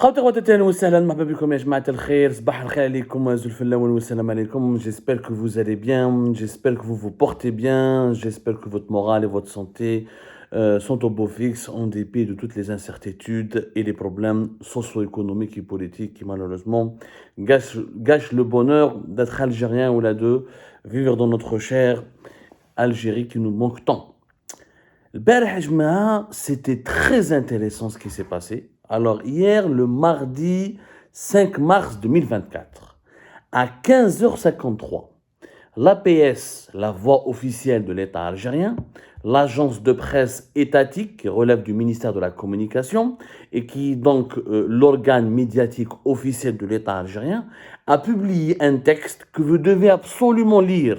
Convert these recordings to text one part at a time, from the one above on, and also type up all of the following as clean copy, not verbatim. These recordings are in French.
J'espère que vous allez bien, j'espère que vous vous portez bien, j'espère que votre morale et votre santé sont au beau fixe en dépit de toutes les incertitudes et les problèmes socio-économiques et politiques qui malheureusement gâchent le bonheur d'être algérien ou là de vivre dans notre chère Algérie qui nous manque tant. البارح يا جماعة, c'était très intéressant ce qui s'est passé. Alors hier, le mardi 5 mars 2024, à 15h53, l'APS, la voix officielle de l'État algérien, l'agence de presse étatique qui relève du ministère de la Communication et qui est donc l'organe médiatique officiel de l'État algérien, a publié un texte que vous devez absolument lire.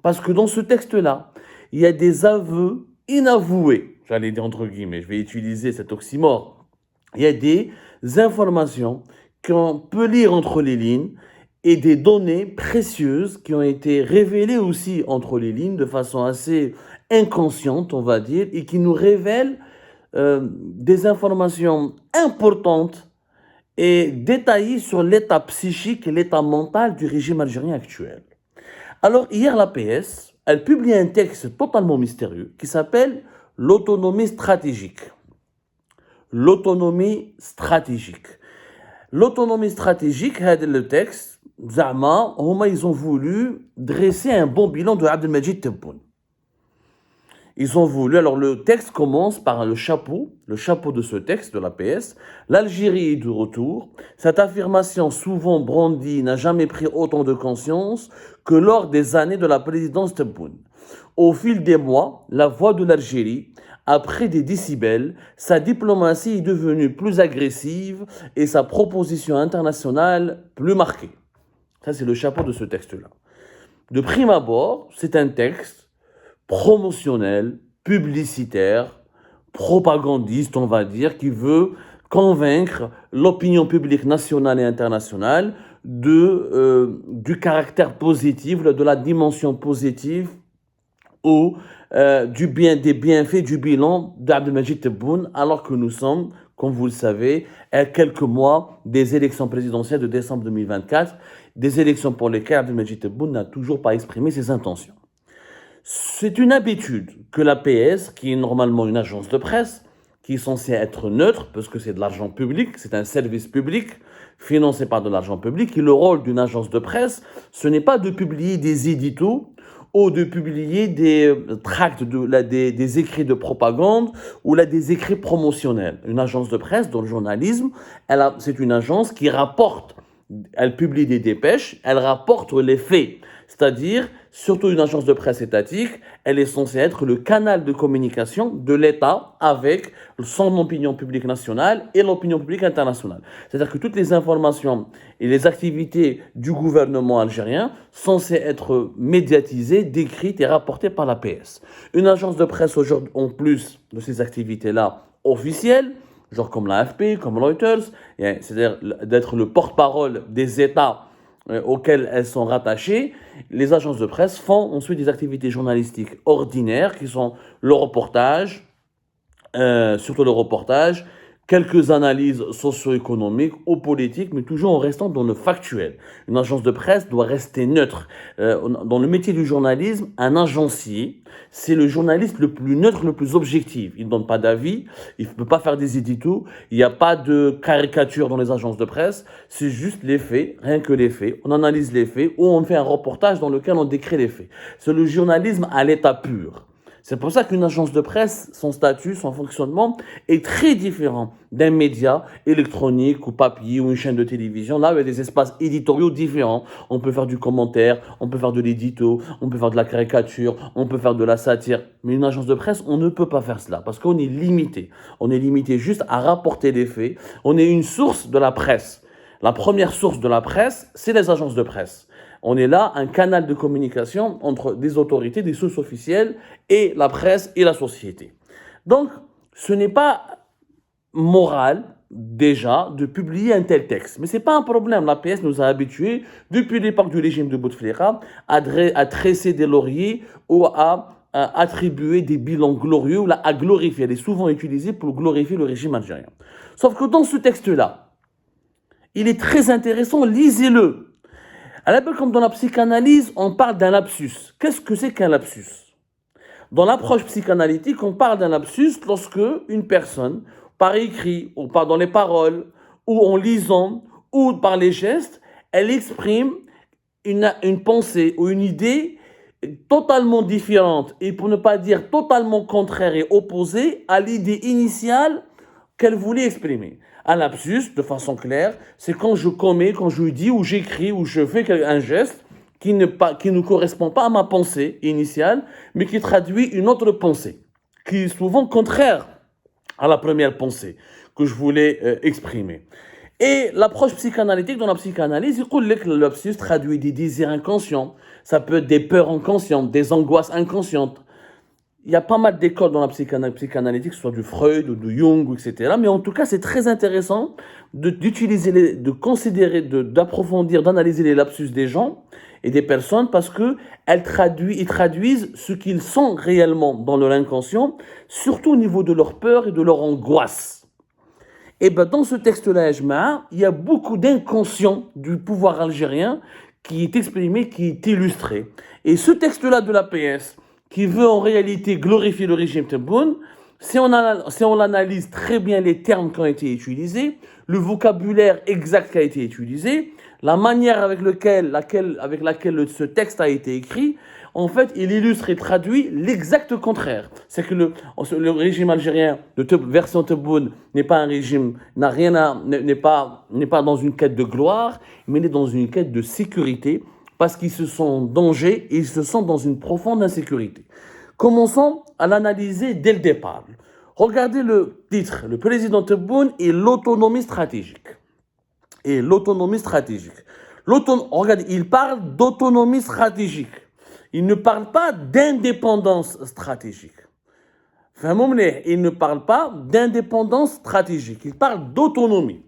Parce que dans ce texte-là, il y a des aveux inavoués, j'allais dire entre guillemets, je vais utiliser cet oxymore. Il y a des informations qu'on peut lire entre les lignes et des données précieuses qui ont été révélées aussi entre les lignes de façon assez inconsciente, on va dire, et qui nous révèlent des informations importantes et détaillées sur l'état psychique et l'état mental du régime algérien actuel. Alors hier, l'APS, elle publie un texte totalement mystérieux qui s'appelle l'autonomie stratégique. L'autonomie stratégique. L'autonomie stratégique, c'est le texte, ils ont voulu dresser un bon bilan de Abdelmajid Tebboune. Ils ont voulu, alors le texte commence par le chapeau de ce texte de l'APS. L'Algérie est de retour. Cette affirmation souvent brandie n'a jamais pris autant de conscience que lors des années de la présidence Tebboune. Au fil des mois, la voix de l'Algérie a pris des décibels, sa diplomatie est devenue plus agressive et sa proposition internationale plus marquée. Ça, c'est le chapeau de ce texte-là. De prime abord, c'est un texte promotionnel, publicitaire, propagandiste, on va dire, qui veut convaincre l'opinion publique nationale et internationale du caractère positif, de la dimension positive ou des bienfaits du bilan d'Abdelmajid Tebboune, alors que nous sommes, comme vous le savez, à quelques mois des élections présidentielles de décembre 2024, des élections pour lesquelles Abdelmajid Tebboune n'a toujours pas exprimé ses intentions. C'est une habitude que l'APS, qui est normalement une agence de presse, qui est censée être neutre, parce que c'est de l'argent public, c'est un service public financé par de l'argent public, et le rôle d'une agence de presse, ce n'est pas de publier des éditos ou de publier des tracts, des écrits de propagande ou là, des écrits promotionnels. Une agence de presse, dans le journalisme, c'est une agence qui rapporte, elle publie des dépêches, elle rapporte les faits. C'est-à-dire, surtout une agence de presse étatique, elle est censée être le canal de communication de l'État avec son opinion publique nationale et l'opinion publique internationale. C'est-à-dire que toutes les informations et les activités du gouvernement algérien sont censées être médiatisées, décrites et rapportées par l'APS. Une agence de presse aujourd'hui, en plus de ces activités-là officielles, genre comme l'AFP, comme Reuters, c'est-à-dire d'être le porte-parole des États auxquelles elles sont rattachées, les agences de presse font ensuite des activités journalistiques ordinaires qui sont le reportage, surtout le reportage, quelques analyses socio-économiques ou politiques, mais toujours en restant dans le factuel. Une agence de presse doit rester neutre. Dans le métier du journalisme, un agencier, c'est le journaliste le plus neutre, le plus objectif. Il ne donne pas d'avis, il ne peut pas faire des éditos, il n'y a pas de caricature dans les agences de presse, c'est juste les faits, rien que les faits. On analyse les faits ou on fait un reportage dans lequel on décrit les faits. C'est le journalisme à l'état pur. C'est pour ça qu'une agence de presse, son statut, son fonctionnement est très différent d'un média électronique ou papier ou une chaîne de télévision. Là, il y a des espaces éditoriaux différents. On peut faire du commentaire, on peut faire de l'édito, on peut faire de la caricature, on peut faire de la satire. Mais une agence de presse, on ne peut pas faire cela parce qu'on est limité. On est limité juste à rapporter des faits. On est une source de la presse. La première source de la presse, c'est les agences de presse. On est là, un canal de communication entre des autorités, des sources officielles et la presse et la société. Donc, ce n'est pas moral, déjà, de publier un tel texte. Mais ce n'est pas un problème. L'APS nous a habitués, depuis l'époque du régime de Bouteflika, à tresser des lauriers ou à attribuer des bilans glorieux ou à glorifier. Elle est souvent utilisée pour glorifier le régime algérien. Sauf que dans ce texte-là, il est très intéressant, lisez-le. À la base, comme dans la psychanalyse, on parle d'un lapsus. Qu'est-ce que c'est qu'un lapsus? Dans l'approche psychanalytique, on parle d'un lapsus lorsque une personne, par écrit, ou par dans les paroles, ou en lisant, ou par les gestes, elle exprime une pensée ou une idée totalement différente, et pour ne pas dire totalement contraire et opposée à l'idée initiale qu'elle voulait exprimer. Un lapsus, de façon claire, c'est quand je commets, quand je dis ou j'écris ou je fais un geste qui ne correspond pas à ma pensée initiale, mais qui traduit une autre pensée, qui est souvent contraire à la première pensée que je voulais exprimer. Et l'approche psychanalytique, dans la psychanalyse, il dit que le lapsus traduit des désirs inconscients, ça peut être des peurs inconscientes, des angoisses inconscientes. Il y a pas mal d'écoles dans la psychanalytique, que ce soit du Freud ou du Jung, etc. Mais en tout cas, c'est très intéressant d'utiliser, de considérer, d'approfondir, d'analyser les lapsus des gens et des personnes parce qu'ils traduisent ce qu'ils sont réellement dans leur inconscient, surtout au niveau de leur peur et de leur angoisse. Et bien dans ce texte-là, il y a beaucoup d'inconscient du pouvoir algérien qui est exprimé, qui est illustré. Et ce texte-là de l'APS, qui veut en réalité glorifier le régime Tebboune, si on analyse très bien les termes qui ont été utilisés, le vocabulaire exact qui a été utilisé, la manière avec laquelle ce texte a été écrit, en fait, il illustre et traduit l'exact contraire. C'est que le régime algérien de version Tebboune n'est pas un régime, n'est pas dans une quête de gloire, mais il est dans une quête de sécurité, parce qu'ils se sont en danger et ils se sentent dans une profonde insécurité. Commençons à l'analyser dès le départ. Regardez le titre, le président Tebboune et l'autonomie stratégique. Regardez, il parle d'autonomie stratégique. Il ne parle pas d'indépendance stratégique. Il ne parle pas d'indépendance stratégique, il parle d'autonomie.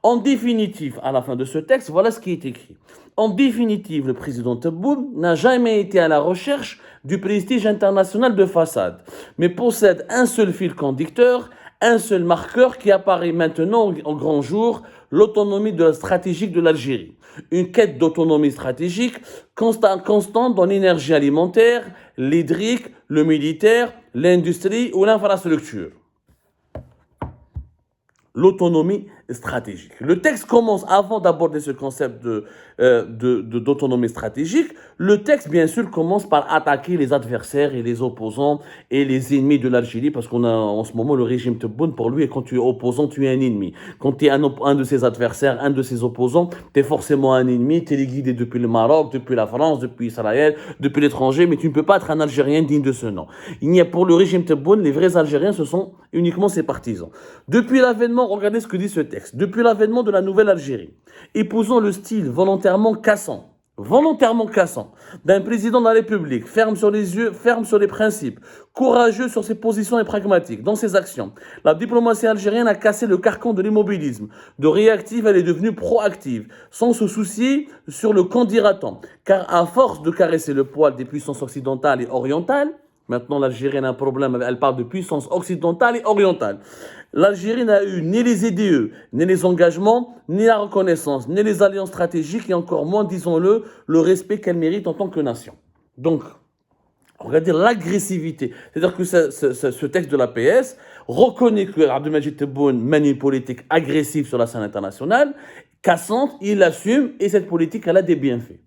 En définitive, à la fin de ce texte, voilà ce qui est écrit. En définitive, le président Tebboune n'a jamais été à la recherche du prestige international de façade, mais possède un seul fil conducteur, un seul marqueur qui apparaît maintenant au grand jour, l'autonomie stratégique de l'Algérie. Une quête d'autonomie stratégique constante dans l'énergie alimentaire, l'hydrique, le militaire, l'industrie ou l'infrastructure. L'autonomie stratégique. Le texte commence, avant d'aborder ce concept d'autonomie stratégique, le texte, bien sûr, commence par attaquer les adversaires et les opposants et les ennemis de l'Algérie, parce qu'on a en ce moment le régime Tebboune, pour lui, et quand tu es opposant, tu es un ennemi. Quand tu es un de ses adversaires, un de ses opposants, tu es forcément un ennemi, tu es guidé depuis le Maroc, depuis la France, depuis Israël, depuis l'étranger, mais tu ne peux pas être un Algérien digne de ce nom. Pour le régime Tebboune, les vrais Algériens, ce sont uniquement ses partisans. Depuis l'avènement, regardez ce que dit ce texte. Depuis l'avènement de la nouvelle Algérie, épousant le style volontairement cassant d'un président de la République, ferme sur les yeux, ferme sur les principes, courageux sur ses positions et pragmatique dans ses actions, la diplomatie algérienne a cassé le carcan de l'immobilisme. De réactive, elle est devenue proactive, sans se soucier sur le qu'en dira-t-on. Car à force de caresser le poil des puissances occidentales et orientales, maintenant l'Algérie a un problème, elle parle de puissance occidentale et orientale. L'Algérie n'a eu ni les EDE, ni les engagements, ni la reconnaissance, ni les alliances stratégiques, et encore moins, disons-le, le respect qu'elle mérite en tant que nation. Donc, regardez l'agressivité. C'est-à-dire que ce texte de l'APS reconnaît que Abdelmadjid Tebboune mène une politique agressive sur la scène internationale, cassante, il l'assume, et cette politique, elle a des bienfaits.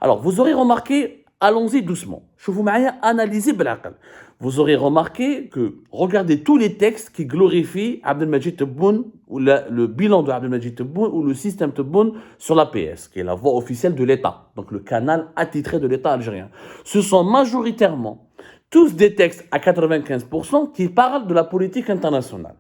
Alors, vous aurez remarqué, allons-y doucement. Je vous mets à analyser Belakal. Vous aurez remarqué que, regardez tous les textes qui glorifient Abdelmadjid Tebboune, ou le bilan de Abdelmadjid Tebboune, ou le système Tebboune sur l'APS, qui est la voix officielle de l'État, donc le canal attitré de l'État algérien. Ce sont majoritairement tous des textes à 95% qui parlent de la politique internationale.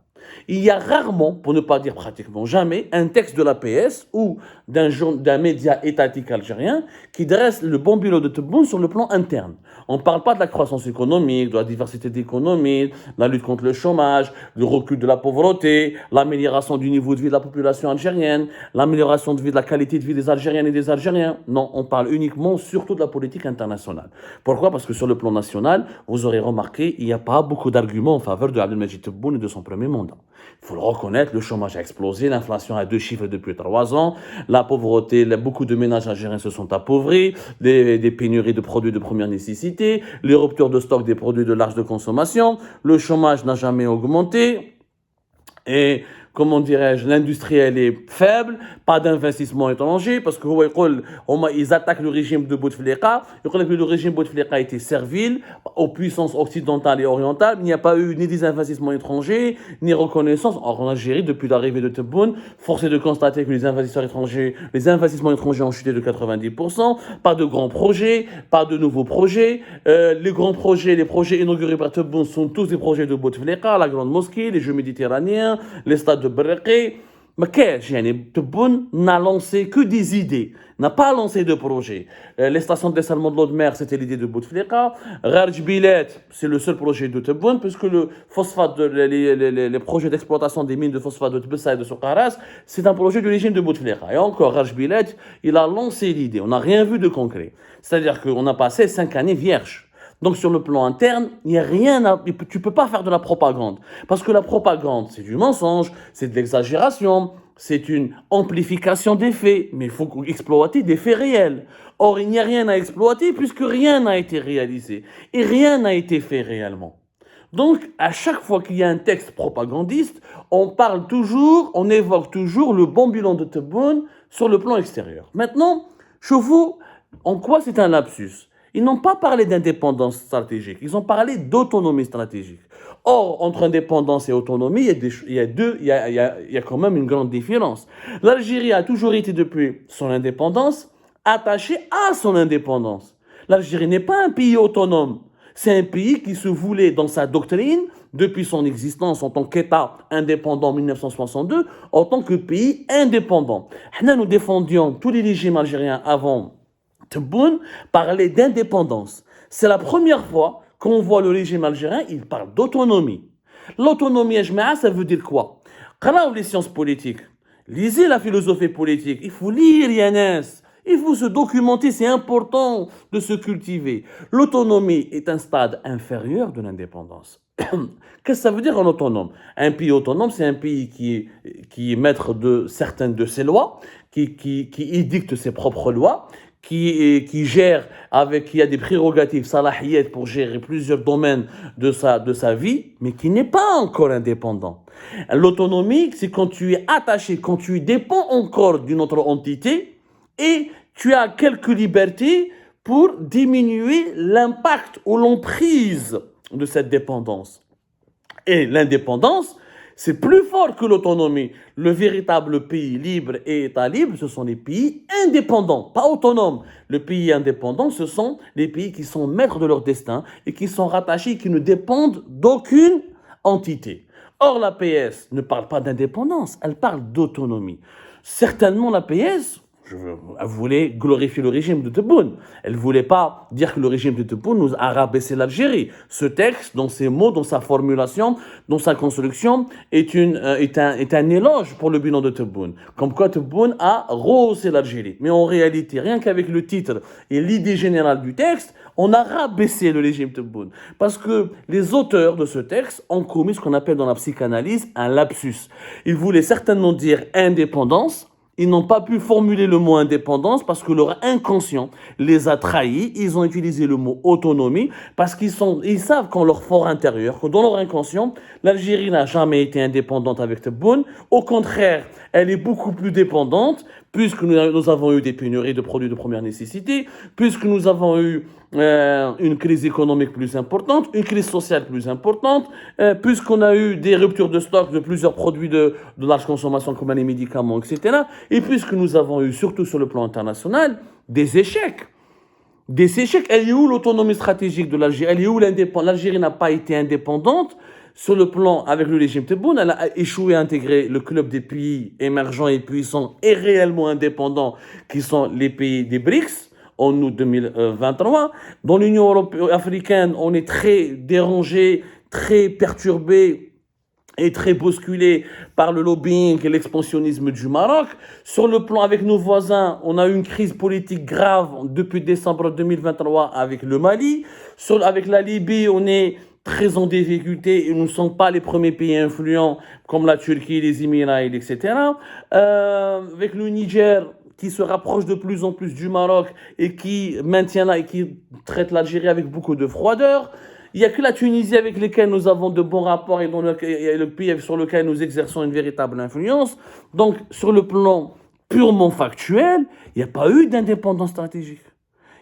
Il y a rarement, pour ne pas dire pratiquement jamais, un texte de l'APS ou d'un média étatique algérien qui dresse le bon bilan de Tebboune sur le plan interne. On ne parle pas de la croissance économique, de la diversité d'économie, la lutte contre le chômage, le recul de la pauvreté, l'amélioration du niveau de vie de la population algérienne, l'amélioration de la qualité de vie des Algériennes et des Algériens. Non, on parle uniquement, surtout de la politique internationale. Pourquoi? Parce que sur le plan national, vous aurez remarqué, il n'y a pas beaucoup d'arguments en faveur de Abdelmajid Tebboune et de son premier mandat. Il faut le reconnaître, le chômage a explosé, l'inflation a 2 chiffres depuis 3 ans, la pauvreté, beaucoup de ménages algériens se sont appauvris, des pénuries de produits de première nécessité, les ruptures de stock des produits de large de consommation, le chômage n'a jamais augmenté, et comment dirais-je, l'industriel est faible, pas d'investissement étranger, parce que ils attaquent le régime de Bouteflika, le régime Bouteflika était servile aux puissances occidentales et orientales, il n'y a pas eu ni des investissements étrangers, ni reconnaissance. Or, en Algérie, depuis l'arrivée de Tebboune, force est de constater que les investissements étrangers ont chuté de 90%, pas de grands projets, pas de nouveaux projets, les grands projets, les projets inaugurés par Tebboune sont tous des projets de Bouteflika, la grande mosquée, les Jeux méditerranéens, les stades de Berraqi. Mais Tebboune n'a lancé que des idées, n'a pas lancé de projet. Les stations de dessalement de l'eau de mer, c'était l'idée de Bouteflika. Rarj Bilet, c'est le seul projet de Tebboune, puisque le phosphate, les projets d'exploitation des mines de phosphate de Tbessa et de Soukaras, c'est un projet du régime de Bouteflika. Et encore, Rarj Bilet, il a lancé l'idée. On n'a rien vu de concret. C'est-à-dire qu'on a passé 5 années vierges. Donc sur le plan interne, il n'y a rien tu ne peux pas faire de la propagande. Parce que la propagande, c'est du mensonge, c'est de l'exagération, c'est une amplification des faits. Mais il faut exploiter des faits réels. Or, il n'y a rien à exploiter puisque rien n'a été réalisé. Et rien n'a été fait réellement. Donc, à chaque fois qu'il y a un texte propagandiste, on évoque toujours le bon bilan de Tebboune sur le plan extérieur. Maintenant, Chauveau, en quoi c'est un lapsus? Ils n'ont pas parlé d'indépendance stratégique, ils ont parlé d'autonomie stratégique. Or, entre indépendance et autonomie, il y a quand même une grande différence. L'Algérie a toujours été, depuis son indépendance, attachée à son indépendance. L'Algérie n'est pas un pays autonome. C'est un pays qui se voulait, dans sa doctrine, depuis son existence en tant qu'État indépendant en 1962, en tant que pays indépendant. Nous défendions tous les régimes algériens avant Tebboune parlait d'indépendance. C'est la première fois qu'on voit le régime algérien, il parle d'autonomie. L'autonomie, ça veut dire quoi? Quand les sciences politiques, lisez la philosophie politique, il faut lire Yannès, il faut se documenter, c'est important de se cultiver. L'autonomie est un stade inférieur de l'indépendance. Qu'est-ce que ça veut dire un autonome? Un pays autonome, c'est un pays qui est maître de certaines de ses lois, qui édicte ses propres lois, qui gère qui a des prérogatives salahiyat pour gérer plusieurs domaines de sa vie, mais qui n'est pas encore indépendant. L'autonomie, c'est quand tu es attaché, quand tu dépends encore d'une autre entité et tu as quelques libertés pour diminuer l'impact ou l'emprise de cette dépendance. Et l'indépendance, c'est plus fort que l'autonomie. Le véritable pays libre et État libre, ce sont les pays indépendants, pas autonomes. Le pays indépendant, ce sont les pays qui sont maîtres de leur destin et qui sont rattachés, qui ne dépendent d'aucune entité. Or, l'APS ne parle pas d'indépendance, elle parle d'autonomie. Certainement, l'APS, elle voulait glorifier le régime de Tebboune. Elle ne voulait pas dire que le régime de Tebboune nous a rabaissé l'Algérie. Ce texte, dans ses mots, dans sa formulation, dans sa construction, est un éloge pour le bilan de Tebboune. Comme quoi Tebboune a rehaussé l'Algérie. Mais en réalité, rien qu'avec le titre et l'idée générale du texte, on a rabaissé le régime Tebboune. Parce que les auteurs de ce texte ont commis ce qu'on appelle dans la psychanalyse un lapsus. Ils voulaient certainement dire indépendance. Ils n'ont pas pu formuler le mot indépendance parce que leur inconscient les a trahis. Ils ont utilisé le mot autonomie parce qu'ils savent qu'en leur fort intérieur, que dans leur inconscient, l'Algérie n'a jamais été indépendante avec Tebboune. Au contraire, elle est beaucoup plus dépendante puisque nous avons eu des pénuries de produits de première nécessité, puisque nous avons eu une crise économique plus importante, une crise sociale plus importante, puisqu'on a eu des ruptures de stock de plusieurs produits de large consommation comme les médicaments, etc. Et puisque nous avons eu, surtout sur le plan international, des échecs. Elle est où l'autonomie stratégique de l'Algérie? Elle est où l'Algérie n'a pas été indépendante Sur le plan avec le régime Tebboune, elle a échoué à intégrer le club des pays émergents et puissants et réellement indépendants qui sont les pays des BRICS en août 2023. Dans l'Union africaine, on est très dérangé, très perturbé et très bousculé par le lobbying et l'expansionnisme du Maroc. Sur le plan avec nos voisins, on a eu une crise politique grave depuis décembre 2023 avec le Mali. Avec la Libye, on est très en difficulté et nous ne sommes pas les premiers pays influents comme la Turquie, les Émirats, etc. Avec le Niger, qui se rapproche de plus en plus du Maroc et qui maintient là et qui traite l'Algérie avec beaucoup de froideur. Il n'y a que la Tunisie avec laquelle nous avons de bons rapports et le pays sur lequel nous exerçons une véritable influence. Donc, sur le plan purement factuel, il n'y a pas eu d'indépendance stratégique.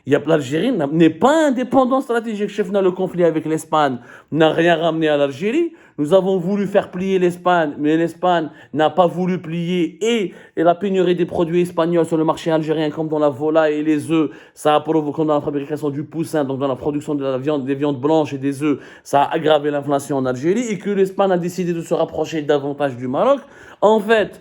L'Algérie n'est pas indépendante stratégique. Chef, le conflit avec l'Espagne n'a rien ramené à l'Algérie. Nous avons voulu faire plier l'Espagne, mais l'Espagne n'a pas voulu plier. Et la pénurie des produits espagnols sur le marché algérien, comme dans la volaille et les œufs, ça a provoqué dans la fabrication du poussin, donc dans la production de la viande, des viandes blanches et des œufs, ça a aggravé l'inflation en Algérie. Et que l'Espagne a décidé de se rapprocher davantage du Maroc. En fait,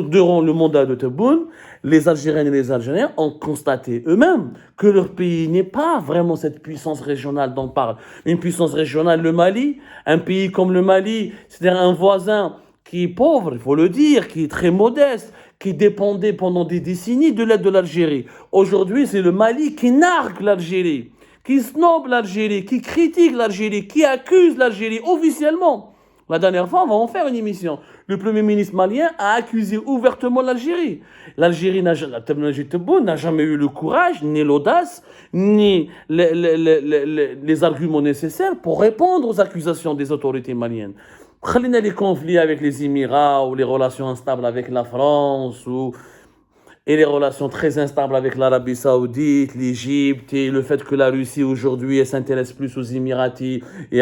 durant le mandat de Tebboune, les Algériennes et les Algériens ont constaté eux-mêmes que leur pays n'est pas vraiment cette puissance régionale dont on parle. Une puissance régionale, le Mali, un pays comme le Mali, c'est-à-dire un voisin qui est pauvre, il faut le dire, qui est très modeste, qui dépendait pendant des décennies de l'aide de l'Algérie. Aujourd'hui, c'est le Mali qui nargue l'Algérie, qui snobe l'Algérie, qui critique l'Algérie, qui accuse l'Algérie officiellement. La dernière fois, on va en faire une émission. Le Premier ministre malien a accusé ouvertement l'Algérie. L'Algérie n'a jamais eu le courage, ni l'audace, ni les arguments nécessaires pour répondre aux accusations des autorités maliennes. Prenez les conflits avec les Émirats ou les relations instables avec la France et les relations très instables avec l'Arabie Saoudite, l'Égypte et le fait que la Russie aujourd'hui s'intéresse plus aux Émiratis et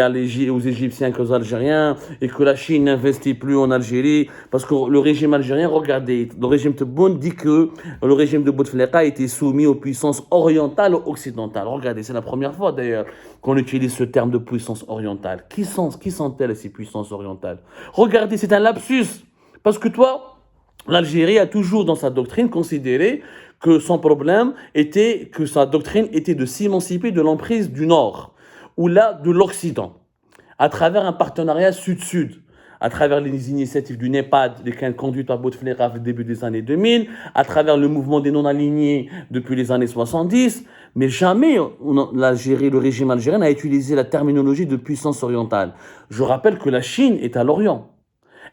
aux Égyptiens qu'aux Algériens et que la Chine n'investit plus en Algérie parce que le régime algérien, regardez, le régime Tebboune dit que le régime de Bouteflika était soumis aux puissances orientales ou occidentales. Regardez, c'est la première fois d'ailleurs qu'on utilise ce terme de puissance orientale. Qui sont-elles ces puissances orientales? Regardez, c'est un lapsus parce que toi, l'Algérie a toujours dans sa doctrine considéré que son problème était, que sa doctrine était de s'émanciper de l'emprise du Nord, ou là de l'Occident, à travers un partenariat Sud-Sud, à travers les initiatives du NEPAD, lesquelles conduites par Bouteflika au début des années 2000, à travers le mouvement des non-alignés depuis les années 70, mais jamais l'Algérie, le régime algérien n'a utilisé la terminologie de puissance orientale. Je rappelle que la Chine est à l'Orient.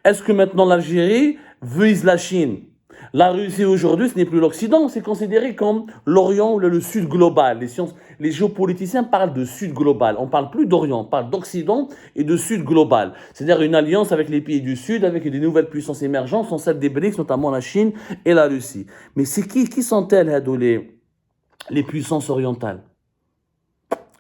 Est-ce que maintenant l'Algérie vise la Chine? La Russie aujourd'hui, ce n'est plus l'Occident, c'est considéré comme l'Orient ou le Sud global. Les géopoliticiens parlent de Sud global. On ne parle plus d'Orient, on parle d'Occident et de Sud global. C'est-à-dire une alliance avec les pays du Sud, avec des nouvelles puissances émergentes, sont celles des BRICS, notamment la Chine et la Russie. Mais c'est qui sont-elles, les puissances orientales?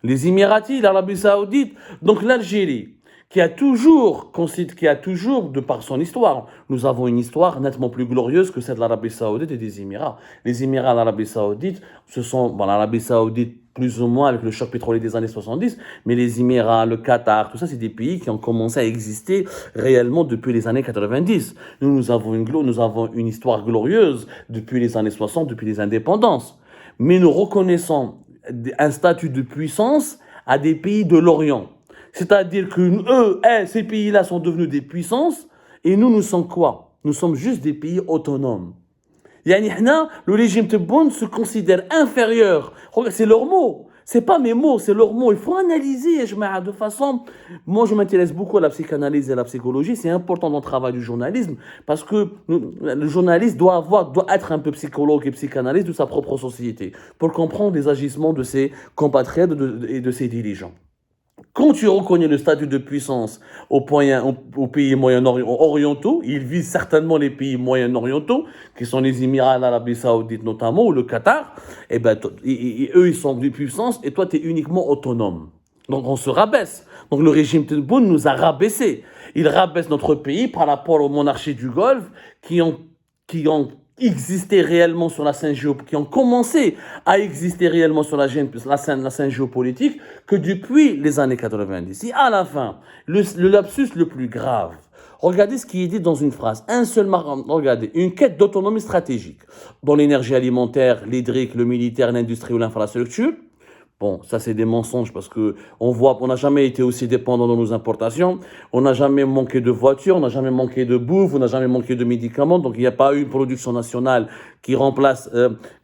Les Émiratis, l'Arabie Saoudite, donc l'Algérie. Qui a toujours, de par son histoire, nous avons une histoire nettement plus glorieuse que celle de l'Arabie Saoudite et des Émirats. Les Émirats, l'Arabie Saoudite, l'Arabie Saoudite plus ou moins avec le choc pétrolier des années 70, mais les Émirats, le Qatar, tout ça, c'est des pays qui ont commencé à exister réellement depuis les années 90. Nous avons une histoire glorieuse depuis les années 60, depuis les indépendances. Mais nous reconnaissons un statut de puissance à des pays de l'Orient. C'est-à-dire que ces pays-là sont devenus des puissances et nous sommes quoi? Nous sommes juste des pays autonomes. Le régime Tebboune se considère inférieur. C'est leur mot. C'est pas mes mots, c'est leurs mots. Il faut analyser, de façon... Moi, je m'intéresse beaucoup à la psychanalyse et à la psychologie. C'est important dans le travail du journalisme parce que le journaliste doit être un peu psychologue et psychanalyste de sa propre société pour comprendre les agissements de ses compatriotes et de ses dirigeants. Quand tu reconnais le statut de puissance aux pays moyen-orientaux, ils visent certainement les pays moyen-orientaux, qui sont les Émirats, l'Arabie Saoudite notamment, ou le Qatar, et eux, ils sont des puissances, et toi, tu es uniquement autonome. Donc, on se rabaisse. Donc, le régime Tebboune nous a rabaissés. Il rabaisse notre pays par rapport aux monarchies du Golfe qui ont existé réellement sur la scène qui ont commencé à exister réellement sur la scène géopolitique que depuis les années 90. Et à la fin, le lapsus le plus grave, regardez ce qui est dit dans une phrase, regardez, une quête d'autonomie stratégique dans l'énergie alimentaire, l'hydrique, le militaire, l'industrie ou l'infrastructure. Bon, ça c'est des mensonges parce que on n'a jamais été aussi dépendant de nos importations, on n'a jamais manqué de voitures, on n'a jamais manqué de bouffe, on n'a jamais manqué de médicaments, donc il n'y a pas eu une production nationale qui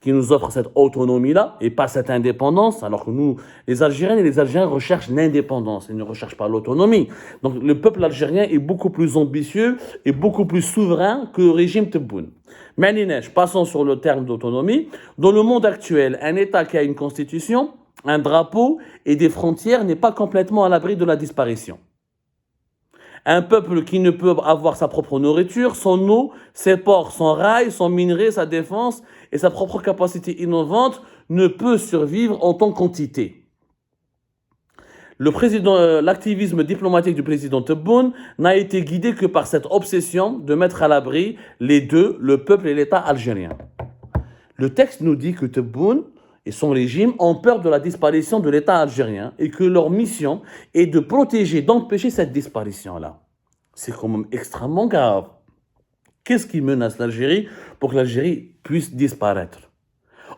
qui nous offre cette autonomie-là et pas cette indépendance, alors que nous, les Algériens et les Algériens recherchent l'indépendance, ils ne recherchent pas l'autonomie. Donc le peuple algérien est beaucoup plus ambitieux et beaucoup plus souverain que le régime Tebboune. Maintenant, passons sur le terme d'autonomie. Dans le monde actuel, un État qui a une constitution, un drapeau et des frontières n'est pas complètement à l'abri de la disparition. Un peuple qui ne peut avoir sa propre nourriture, son eau, ses ports, son rail, son minerai, sa défense et sa propre capacité innovante ne peut survivre en tant qu'entité. L'activisme diplomatique du président Tebboune n'a été guidé que par cette obsession de mettre à l'abri les deux, le peuple et l'État algérien. Le texte nous dit que Tebboune et son régime ont peur de la disparition de l'État algérien et que leur mission est de protéger, d'empêcher cette disparition-là. C'est quand même extrêmement grave. Qu'est-ce qui menace l'Algérie pour que l'Algérie puisse disparaître?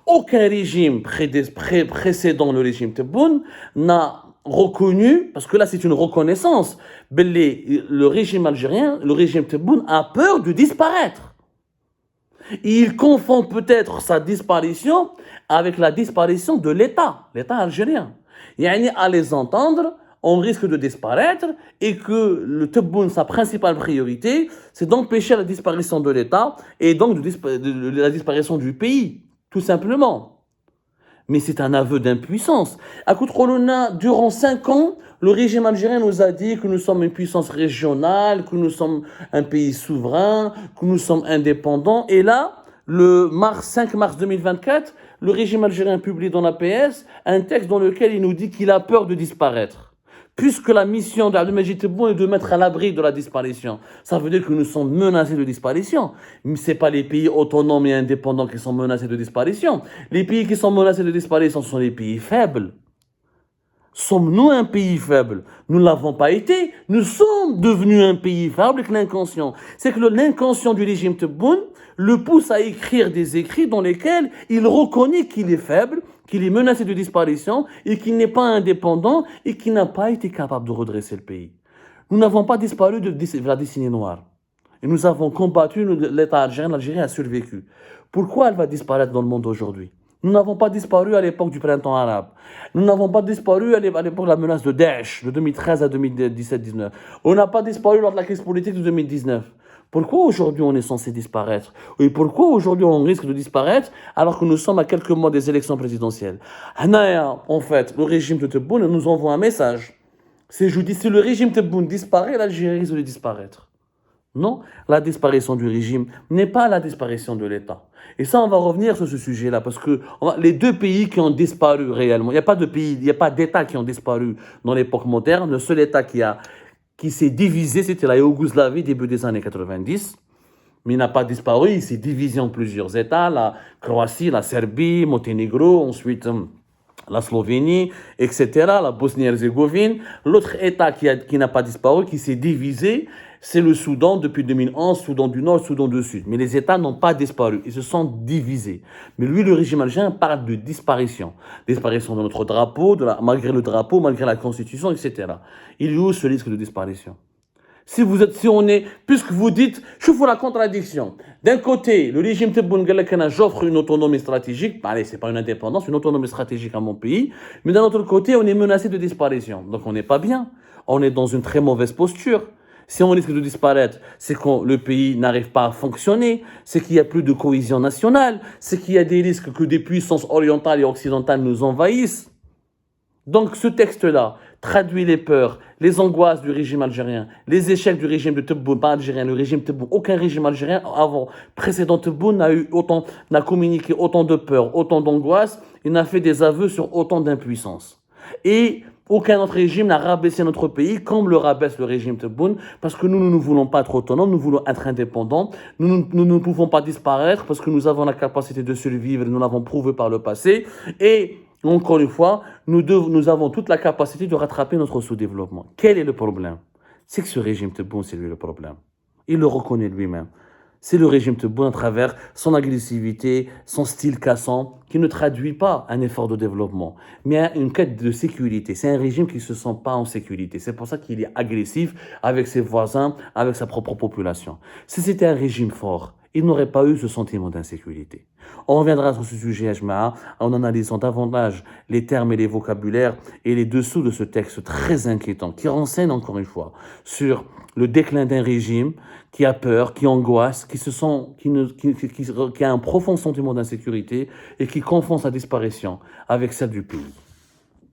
Aucun régime précédent le régime Tebboune n'a reconnu, parce que là c'est une reconnaissance, le régime algérien, le régime Tebboune a peur de disparaître. Il confond peut-être sa disparition avec la disparition de l'État algérien. Yani, à les entendre, on risque de disparaître et que le Tebboune, sa principale priorité, c'est d'empêcher la disparition de l'État et donc de la disparition du pays, tout simplement. Mais c'est un aveu d'impuissance. À Koutroulona, durant 5 ans, le régime algérien nous a dit que nous sommes une puissance régionale, que nous sommes un pays souverain, que nous sommes indépendants. Et là, le 5 mars 2024, le régime algérien publie dans la PS un texte dans lequel il nous dit qu'il a peur de disparaître. Puisque la mission d'Abdelmajid Tebboune est de mettre à l'abri de la disparition. Ça veut dire que nous sommes menacés de disparition. Mais ce n'est pas les pays autonomes et indépendants qui sont menacés de disparition. Les pays qui sont menacés de disparition sont les pays faibles. Sommes-nous un pays faible? Nous ne l'avons pas été. Nous sommes devenus un pays faible avec l'inconscient. C'est que l'inconscient du régime Tebboune le pousse à écrire des écrits dans lesquels il reconnaît qu'il est faible, qu'il est menacé de disparition et qu'il n'est pas indépendant et qu'il n'a pas été capable de redresser le pays. Nous n'avons pas disparu de la décennie noire. Et nous avons combattu l'État algérien. L'Algérie a survécu. Pourquoi elle va disparaître dans le monde aujourd'hui? Nous n'avons pas disparu à l'époque du printemps arabe. Nous n'avons pas disparu à l'époque de la menace de Daesh, de 2013 à 2017-19. On n'a pas disparu lors de la crise politique de 2019. Pourquoi aujourd'hui on est censé disparaître? Et pourquoi aujourd'hui on risque de disparaître alors que nous sommes à quelques mois des élections présidentielles? En fait, le régime de Tebboune nous envoie un message. Je dis, si le régime Tebboune disparaît, l'Algérie risque de disparaître. Non, la disparition du régime n'est pas la disparition de l'État. Et ça, on va revenir sur ce sujet-là, parce que les deux pays qui ont disparu réellement, il n'y a pas de pays, il n'y a pas d'État qui ont disparu dans l'époque moderne. Le seul État qui s'est divisé, c'était la Yougoslavie, début des années 90. Mais il n'a pas disparu, il s'est divisé en plusieurs États, la Croatie, la Serbie, Monténégro, ensuite la Slovénie, etc., la Bosnie-Herzégovine. L'autre État qui n'a pas disparu, qui s'est divisé, c'est le Soudan depuis 2011, Soudan du Nord, Soudan du Sud. Mais les États n'ont pas disparu, ils se sont divisés. Mais lui, le régime algérien parle de disparition. Disparition de notre drapeau, malgré le drapeau, malgré la Constitution, etc. Il y a où ce risque de disparition? Puisque vous dites, je vous la contradiction. D'un côté, le régime Tebboune j'offre une autonomie stratégique. Allez, c'est pas une indépendance, une autonomie stratégique à mon pays. Mais d'un autre côté, on est menacé de disparition. Donc on n'est pas bien. On est dans une très mauvaise posture. Si on risque de disparaître, c'est que le pays n'arrive pas à fonctionner, c'est qu'il n'y a plus de cohésion nationale, c'est qu'il y a des risques que des puissances orientales et occidentales nous envahissent. Donc ce texte-là traduit les peurs, les angoisses du régime algérien, les échecs du régime de Tebboune, pas algérien, le régime Tebboune. Aucun régime algérien précédent Tebboune n'a communiqué autant de peurs, autant d'angoisses, il n'a fait des aveux sur autant d'impuissance. Et Aucun autre régime n'a rabaissé notre pays comme le rabaisse le régime Tebboune, parce que nous ne voulons pas être autonomes, nous voulons être indépendants. Nous ne pouvons pas disparaître parce que nous avons la capacité de survivre, nous l'avons prouvé par le passé. Et encore une fois, nous avons toute la capacité de rattraper notre sous-développement. Quel est le problème? C'est que ce régime Tebboune, c'est lui le problème. Il le reconnaît lui-même. C'est le régime Tebboune à travers son agressivité, son style cassant, qui ne traduit pas un effort de développement, mais une quête de sécurité. C'est un régime qui ne se sent pas en sécurité. C'est pour ça qu'il est agressif avec ses voisins, avec sa propre population. Si c'était un régime fort, il n'aurait pas eu ce sentiment d'insécurité. On reviendra sur ce sujet, Ajma'a, en analysant davantage les termes et les vocabulaires et les dessous de ce texte très inquiétant, qui renseigne encore une fois sur le déclin d'un régime qui a peur, qui angoisse, qui a un profond sentiment d'insécurité et qui confond sa disparition avec celle du pays.